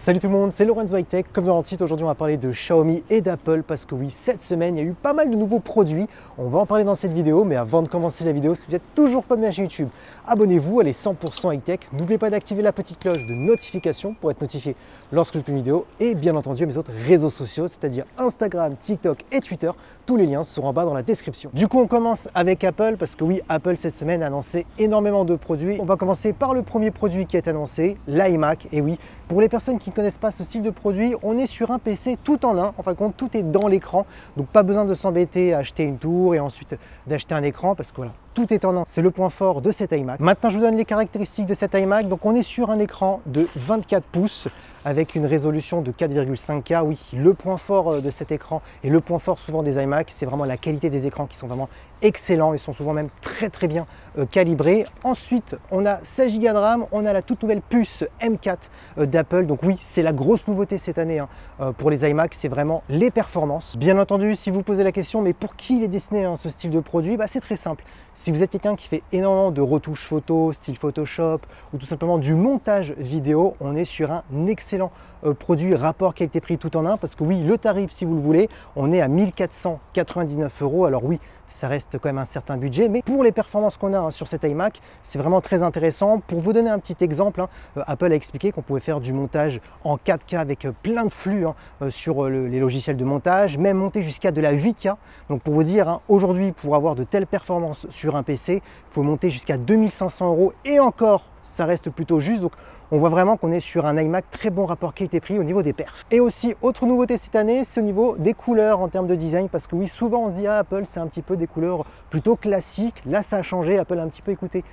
Salut tout le monde, c'est Lorenzo High Tech. Comme dans le titre, aujourd'hui on va parler de Xiaomi et d'Apple parce que oui, cette semaine il y a eu pas mal de nouveaux produits. On va en parler dans cette vidéo, mais avant de commencer la vidéo, si vous n'êtes toujours pas bien chez YouTube, abonnez-vous, elle est 100% High Tech. N'oubliez pas d'activer la petite cloche de notification pour être notifié lorsque je publie une vidéo et bien entendu mes autres réseaux sociaux, c'est-à-dire Instagram, TikTok et Twitter. Tous les liens seront en bas dans la description. Du coup, on commence avec Apple parce que oui, Apple cette semaine a annoncé énormément de produits. On va commencer par le premier produit qui est annoncé, l'iMac. Et oui, pour les personnes qui ne connaissent pas ce style de produit, on est sur un PC tout en un. En fin de compte, tout est dans l'écran. Donc pas besoin de s'embêter à acheter une tour et ensuite d'acheter un écran parce que voilà, tout est en un. C'est le point fort de cet iMac. Maintenant, je vous donne les caractéristiques de cet iMac. Donc on est sur un écran de 24 pouces avec une résolution de 4,5K. Oui, le point fort de cet écran et le point fort souvent des iMac, c'est vraiment la qualité des écrans qui sont vraiment excellents. Ils sont souvent même très bien calibrés. Ensuite, on a 16 Go de RAM, on a la toute nouvelle puce M4 d'Apple. Donc oui, c'est la grosse nouveauté cette année pour les iMac, c'est vraiment les performances. Bien entendu, si vous posez la question, mais pour qui il est destiné ce style de produit, c'est très simple. Si vous êtes quelqu'un qui fait énormément de retouches photos, style Photoshop, ou tout simplement du montage vidéo, on est sur un excellent produit rapport qualité-prix tout en un, parce que oui, le tarif, si vous le voulez, on est à 1499 €. Alors oui, ça reste quand même un certain budget, mais pour les performances qu'on a sur cet iMac, c'est vraiment très intéressant. Pour vous donner un petit exemple, Apple a expliqué qu'on pouvait faire du montage en 4K avec plein de flux sur les logiciels de montage, même monter jusqu'à de la 8K. Donc pour vous dire, aujourd'hui, pour avoir de telles performances sur un PC, il faut monter jusqu'à 2500 € et encore, ça reste plutôt juste. Donc on voit vraiment qu'on est sur un iMac très bon rapport qualité-prix au niveau des perfs. Et aussi, autre nouveauté cette année, c'est au niveau des couleurs en termes de design, parce que oui, souvent on se dit Apple, c'est un petit peu des couleurs plutôt classiques. Là, ça a changé. Apple a un petit peu écouté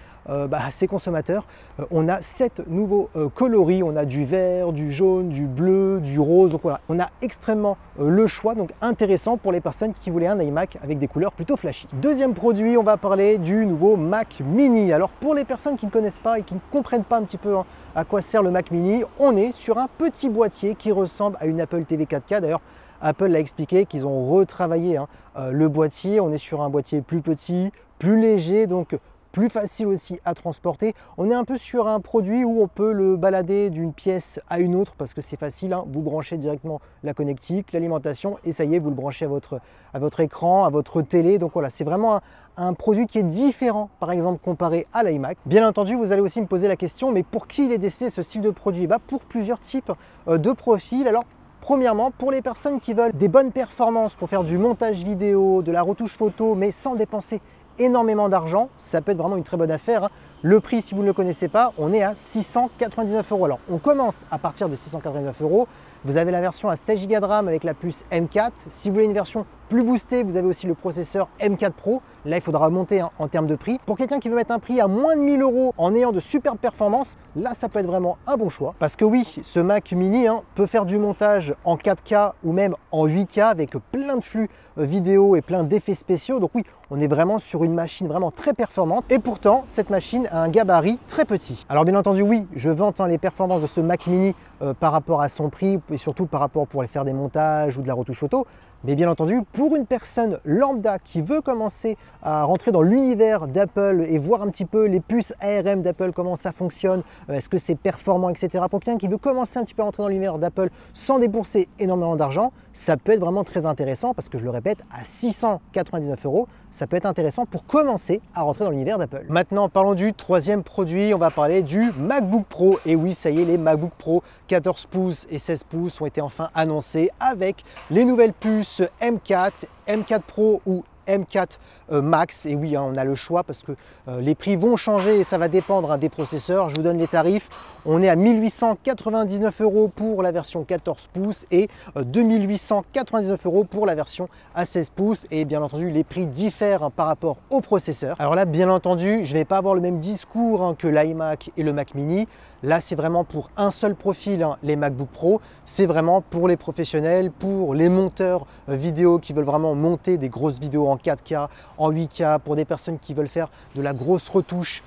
ses consommateurs. On a 7 nouveaux coloris. On a du vert, du jaune, du bleu, du rose. Donc voilà, on a extrêmement le choix. Donc intéressant pour les personnes qui voulaient un iMac avec des couleurs plutôt flashy. Deuxième produit, on va parler du nouveau Mac Mini. Alors pour les personnes qui ne connaissent pas et qui ne comprennent pas un petit peu à quoi sert le Mac Mini, on est sur un petit boîtier qui ressemble à une Apple TV 4K. D'ailleurs, Apple l'a expliqué qu'ils ont retravaillé le boîtier. On est sur un boîtier plus petit, plus léger, donc plus facile aussi à transporter. On est un peu sur un produit où on peut le balader d'une pièce à une autre parce que c'est facile. Vous branchez directement la connectique, l'alimentation et ça y est, vous le branchez à votre écran, à votre télé. Donc voilà, c'est vraiment un produit qui est différent, par exemple, comparé à l'iMac. Bien entendu, vous allez aussi me poser la question, mais pour qui il est destiné ce style de produit? Pour plusieurs types de profils. Alors, premièrement, pour les personnes qui veulent des bonnes performances pour faire du montage vidéo, de la retouche photo, mais sans dépenser énormément d'argent, ça peut être vraiment une très bonne affaire. Le prix, si vous ne le connaissez pas, on est à 699 €. Alors, on commence à partir de 699 €. Vous avez la version à 16 Go de RAM avec la puce M4. Si vous voulez une version plus boostée, vous avez aussi le processeur M4 Pro. Là, il faudra monter en termes de prix. Pour quelqu'un qui veut mettre un prix à moins de 1000 € en ayant de superbes performances, là, ça peut être vraiment un bon choix. Parce que oui, ce Mac Mini peut faire du montage en 4K ou même en 8K avec plein de flux vidéo et plein d'effets spéciaux. Donc oui, on est vraiment sur une machine vraiment très performante. Et pourtant, cette machine a un gabarit très petit. Alors bien entendu, oui, je vante les performances de ce Mac Mini par rapport à son prix et surtout par rapport pour aller faire des montages ou de la retouche photo. Mais bien entendu, pour une personne lambda qui veut commencer à rentrer dans l'univers d'Apple et voir un petit peu les puces ARM d'Apple, comment ça fonctionne, est-ce que c'est performant, etc. Pour quelqu'un qui veut commencer un petit peu à rentrer dans l'univers d'Apple sans débourser énormément d'argent, ça peut être vraiment très intéressant parce que je le répète, à 699 €, ça peut être intéressant pour commencer à rentrer dans l'univers d'Apple. Maintenant, parlons du troisième produit, on va parler du MacBook Pro. Et oui, ça y est, les MacBook Pro 14 pouces et 16 pouces ont été enfin annoncés avec les nouvelles puces M4, M4 Pro ou M4 Max. Et oui, on a le choix parce que les prix vont changer et ça va dépendre des processeurs. Je vous donne les tarifs. On est à 1899 € pour la version 14 pouces et 2899 € pour la version à 16 pouces. Et bien entendu, les prix diffèrent par rapport au processeur. Alors là, bien entendu, je ne vais pas avoir le même discours que l'iMac et le Mac Mini. Là, c'est vraiment pour un seul profil, les MacBook Pro. C'est vraiment pour les professionnels, pour les monteurs vidéo qui veulent vraiment monter des grosses vidéos en 4K, en 8K, pour des personnes qui veulent faire de la grosse retouche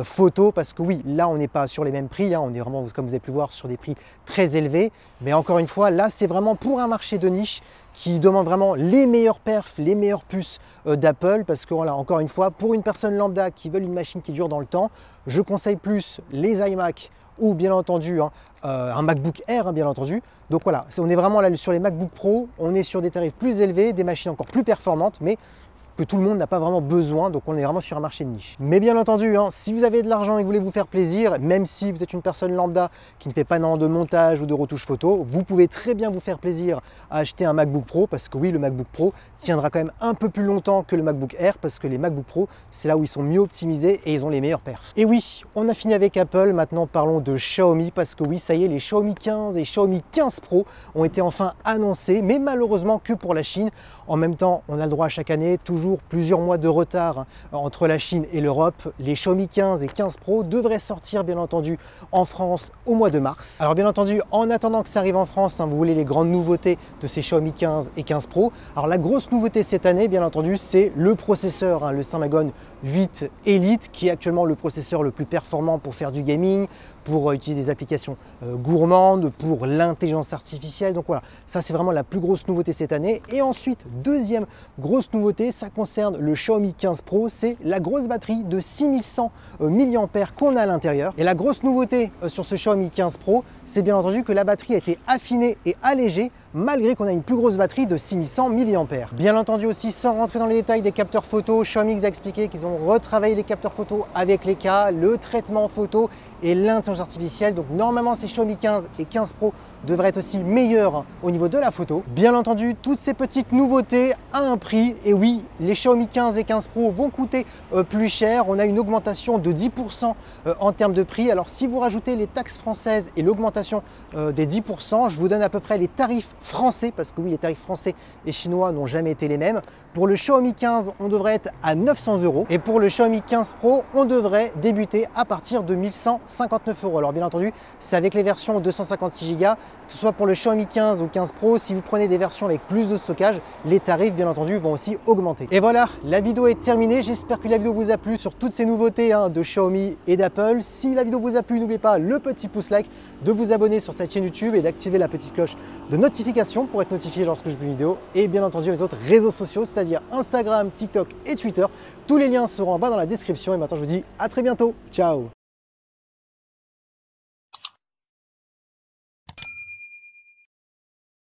photo, parce que oui, là on n'est pas sur les mêmes prix, on est vraiment, comme vous avez pu voir, sur des prix très élevés. Mais encore une fois, là c'est vraiment pour un marché de niche qui demande vraiment les meilleurs perfs, les meilleures puces d'Apple, parce que voilà, encore une fois, pour une personne lambda qui veut une machine qui dure dans le temps, je conseille plus les iMac ou bien entendu un MacBook Air, bien entendu. Donc voilà, on est vraiment là sur les MacBook Pro, on est sur des tarifs plus élevés, des machines encore plus performantes, mais que tout le monde n'a pas vraiment besoin, donc on est vraiment sur un marché de niche. Mais bien entendu, si vous avez de l'argent et que vous voulez vous faire plaisir, même si vous êtes une personne lambda qui ne fait pas de montage ou de retouche photo, vous pouvez très bien vous faire plaisir à acheter un MacBook Pro, parce que oui, le MacBook Pro tiendra quand même un peu plus longtemps que le MacBook Air, parce que les MacBook Pro, c'est là où ils sont mieux optimisés et ils ont les meilleurs perfs. Et oui, on a fini avec Apple, maintenant parlons de Xiaomi, parce que oui, ça y est, les Xiaomi 15 et Xiaomi 15 Pro ont été enfin annoncés, mais malheureusement que pour la Chine. En même temps, on a le droit chaque année, toujours plusieurs mois de retard entre la Chine et l'Europe. Les Xiaomi 15 et 15 Pro devraient sortir bien entendu en France au mois de mars. Alors bien entendu, en attendant que ça arrive en France, vous voulez les grandes nouveautés de ces Xiaomi 15 et 15 Pro. Alors la grosse nouveauté cette année, bien entendu, c'est le processeur, le Snapdragon 8 Elite, qui est actuellement le processeur le plus performant pour faire du gaming, pour utiliser des applications gourmandes, pour l'intelligence artificielle. Donc voilà, ça c'est vraiment la plus grosse nouveauté cette année. Et ensuite, deuxième grosse nouveauté, ça concerne le Xiaomi 15 Pro, c'est la grosse batterie de 6100 mAh qu'on a à l'intérieur. Et la grosse nouveauté sur ce Xiaomi 15 Pro, c'est bien entendu que la batterie a été affinée et allégée, malgré qu'on a une plus grosse batterie de 6100 mAh. Bien entendu aussi, sans rentrer dans les détails des capteurs photo, Xiaomi nous a expliqué qu'ils ont retravaillé les capteurs photo avec les cas, le traitement photo et l'intelligence artificielle. Donc normalement ces Xiaomi 15 et 15 Pro devraient être aussi meilleurs au niveau de la photo. Bien entendu, toutes ces petites nouveautés à un prix. Et oui, les Xiaomi 15 et 15 Pro vont coûter plus cher. On a une augmentation de 10% en termes de prix. Alors si vous rajoutez les taxes françaises et l'augmentation des 10%, je vous donne à peu près les tarifs français, parce que oui, les tarifs français et chinois n'ont jamais été les mêmes. Pour le Xiaomi 15, on devrait être à 900 €. Et pour le Xiaomi 15 Pro, on devrait débuter à partir de 1159 €. Alors bien entendu, c'est avec les versions 256 Go, que ce soit pour le Xiaomi 15 ou 15 Pro. Si vous prenez des versions avec plus de stockage, les tarifs bien entendu vont aussi augmenter. Et voilà, la vidéo est terminée. J'espère que la vidéo vous a plu sur toutes ces nouveautés de Xiaomi et d'Apple. Si la vidéo vous a plu, n'oubliez pas le petit pouce like, de vous abonner sur cette chaîne YouTube et d'activer la petite cloche de notification pour être notifié lorsque je publie une vidéo. Et bien entendu les autres réseaux sociaux, c'est-à-dire Instagram, TikTok et Twitter. Tous les liens seront en bas dans la description. Et maintenant je vous dis à très bientôt. Ciao!